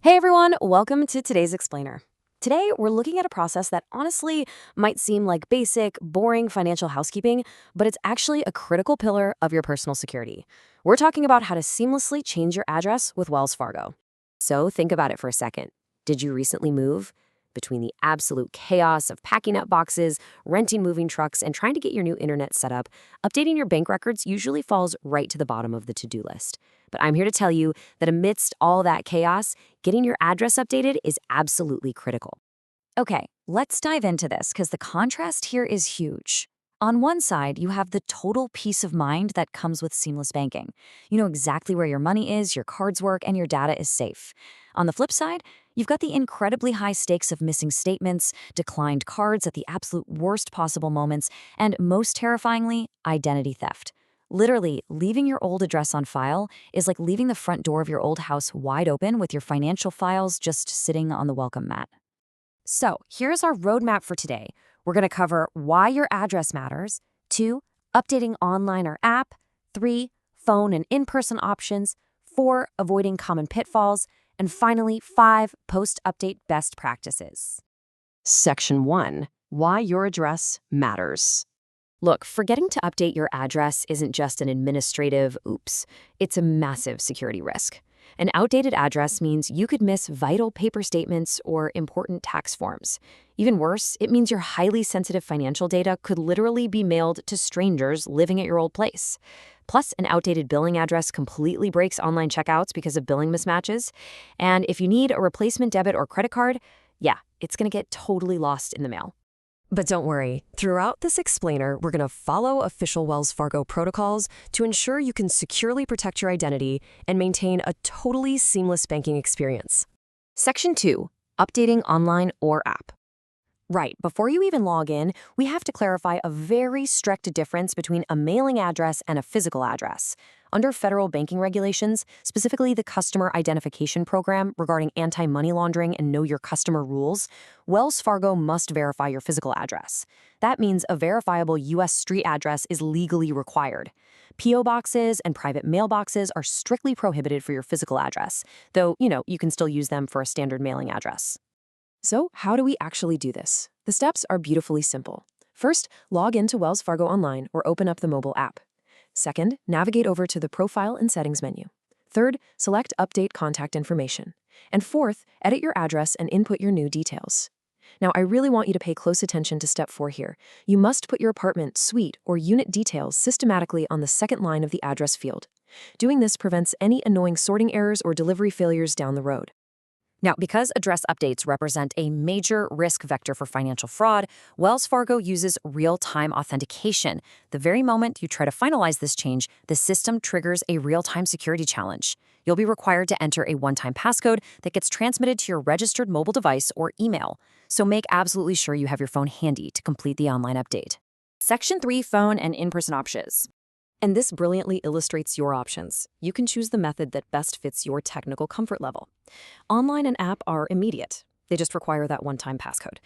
Hey everyone, welcome to today's Explainer. Today, we're looking at a process that honestly might seem like basic, boring financial housekeeping, but it's actually a critical pillar of your personal security. We're talking about how to seamlessly change your address with Wells Fargo. So think about it for a second. Did you recently move? Between the absolute chaos of packing up boxes, renting moving trucks, and trying to get your new internet set up, updating your bank records usually falls right to the bottom of the to-do list. But I'm here to tell you that amidst all that chaos, getting your address updated is absolutely critical. Okay, let's dive into this because the contrast here is huge. On one side, you have the total peace of mind that comes with seamless banking. You know exactly where your money is, your cards work, and your data is safe. On the flip side, you've got the incredibly high stakes of missing statements, declined cards at the absolute worst possible moments, and most terrifyingly, identity theft. Literally, leaving your old address on file is like leaving the front door of your old house wide open with your financial files just sitting on the welcome mat. So here's our roadmap for today. We're going to cover why your address matters, 2, updating online or app, 3, phone and in-person options, 4, avoiding common pitfalls, and finally, 5, post-update best practices. Section 1, why your address matters. Look, forgetting to update your address isn't just an administrative oops. It's a massive security risk. An outdated address means you could miss vital paper statements or important tax forms. Even worse, it means your highly sensitive financial data could literally be mailed to strangers living at your old place. Plus, an outdated billing address completely breaks online checkouts because of billing mismatches. And if you need a replacement debit or credit card, yeah, it's going to get totally lost in the mail. But don't worry, throughout this explainer, we're going to follow official Wells Fargo protocols to ensure you can securely protect your identity and maintain a totally seamless banking experience. Section 2, updating online or app. Right, before you even log in, we have to clarify a very strict difference between a mailing address and a physical address. Under federal banking regulations, specifically the Customer Identification Program regarding anti-money laundering and Know Your Customer rules, Wells Fargo must verify your physical address. That means a verifiable U.S. street address is legally required. P.O. boxes and private mailboxes are strictly prohibited for your physical address, though, you can still use them for a standard mailing address. So, how do we actually do this? The steps are beautifully simple. First, log into Wells Fargo Online or open up the mobile app. Second, navigate over to the Profile and Settings menu. Third, select Update Contact Information. And fourth, edit your address and input your new details. Now, I really want you to pay close attention to step 4 here. You must put your apartment, suite, or unit details systematically on the second line of the address field. Doing this prevents any annoying sorting errors or delivery failures down the road. Now, because address updates represent a major risk vector for financial fraud, Wells Fargo uses real-time authentication. The very moment you try to finalize this change, the system triggers a real-time security challenge. You'll be required to enter a one-time passcode that gets transmitted to your registered mobile device or email. So make absolutely sure you have your phone handy to complete the online update. Section 3, phone and in-person options. And this brilliantly illustrates your options. You can choose the method that best fits your technical comfort level. Online and app are immediate. They just require that one-time passcode.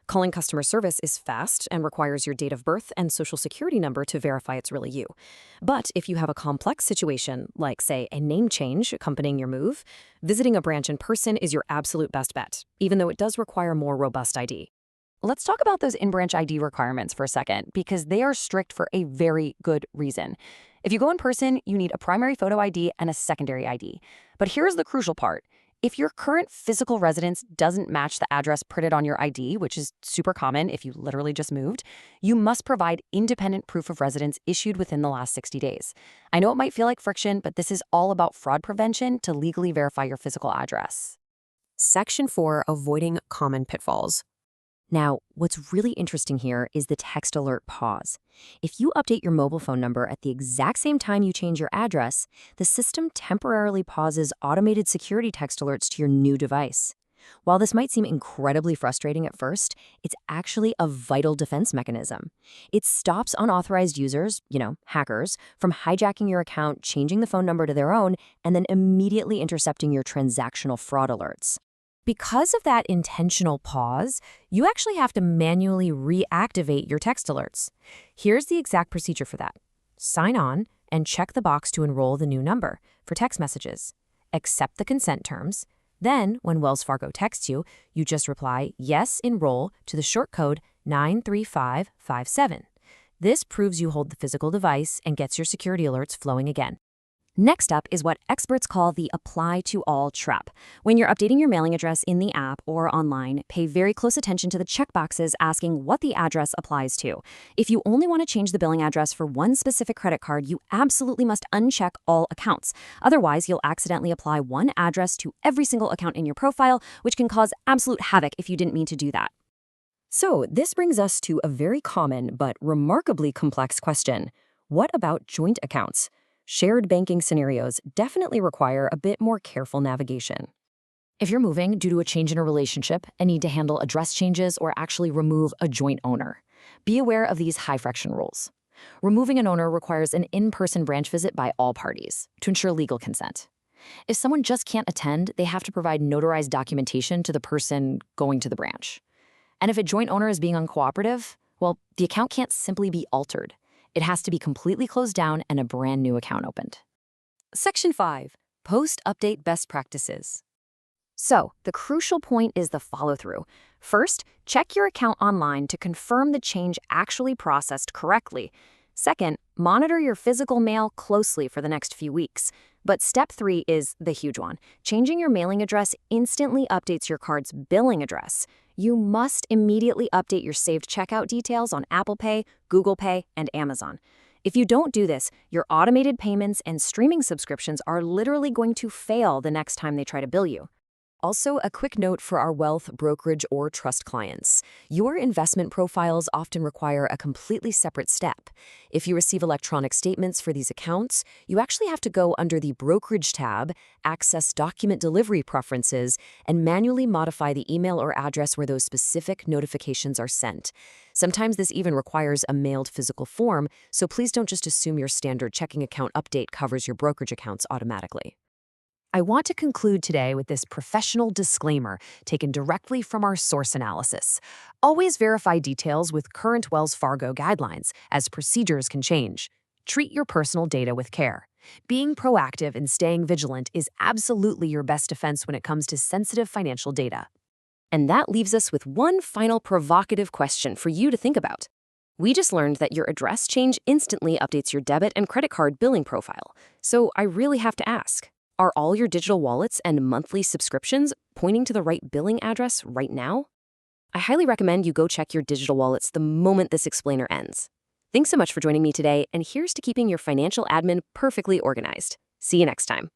Calling customer service is fast and requires your date of birth and social security number to verify it's really you. But if you have a complex situation, like, say, a name change accompanying your move, visiting a branch in person is your absolute best bet, even though it does require more robust ID. Let's talk about those in-branch ID requirements for a second, because they are strict for a very good reason. If you go in person, you need a primary photo ID and a secondary ID. But here's the crucial part. If your current physical residence doesn't match the address printed on your ID, which is super common if you literally just moved, you must provide independent proof of residence issued within the last 60 days. I know it might feel like friction, but this is all about fraud prevention to legally verify your physical address. Section 4, avoiding common pitfalls. Now, what's really interesting here is the text alert pause. If you update your mobile phone number at the exact same time you change your address, the system temporarily pauses automated security text alerts to your new device. While this might seem incredibly frustrating at first, it's actually a vital defense mechanism. It stops unauthorized users, hackers, from hijacking your account, changing the phone number to their own, and then immediately intercepting your transactional fraud alerts. Because of that intentional pause, you actually have to manually reactivate your text alerts. Here's the exact procedure for that. Sign on and check the box to enroll the new number for text messages. Accept the consent terms, Then, when Wells Fargo texts you, you just reply, "Yes, enroll" to the short code 93557. This proves you hold the physical device and gets your security alerts flowing again. Next up is what experts call the apply to all trap. When you're updating your mailing address in the app or online, pay very close attention to the checkboxes asking what the address applies to. If you only want to change the billing address for one specific credit card, you absolutely must uncheck all accounts. Otherwise, you'll accidentally apply one address to every single account in your profile, which can cause absolute havoc if you didn't mean to do that. So, this brings us to a very common but remarkably complex question. What about joint accounts? Shared banking scenarios definitely require a bit more careful navigation. If you're moving due to a change in a relationship and need to handle address changes or actually remove a joint owner, be aware of these high-friction rules. Removing an owner requires an in-person branch visit by all parties to ensure legal consent. If someone just can't attend, they have to provide notarized documentation to the person going to the branch. And if a joint owner is being uncooperative, well, the account can't simply be altered. It has to be completely closed down and a brand new account opened. Section 5. Post-update best practices. So, the crucial point is the follow-through. First, check your account online to confirm the change actually processed correctly. Second, monitor your physical mail closely for the next few weeks. But step 3 is the huge one. Changing your mailing address instantly updates your card's billing address. You must immediately update your saved checkout details on Apple Pay, Google Pay, and Amazon. If you don't do this, your automated payments and streaming subscriptions are literally going to fail the next time they try to bill you. Also, a quick note for our wealth, brokerage, or trust clients. Your investment profiles often require a completely separate step. If you receive electronic statements for these accounts, you actually have to go under the Brokerage tab, access document delivery preferences, and manually modify the email or address where those specific notifications are sent. Sometimes this even requires a mailed physical form, so please don't just assume your standard checking account update covers your brokerage accounts automatically. I want to conclude today with this professional disclaimer taken directly from our source analysis. Always verify details with current Wells Fargo guidelines, as procedures can change. Treat your personal data with care. Being proactive and staying vigilant is absolutely your best defense when it comes to sensitive financial data. And that leaves us with one final provocative question for you to think about. We just learned that your address change instantly updates your debit and credit card billing profile. So I really have to ask, are all your digital wallets and monthly subscriptions pointing to the right billing address right now? I highly recommend you go check your digital wallets the moment this explainer ends. Thanks so much for joining me today, and here's to keeping your financial admin perfectly organized. See you next time.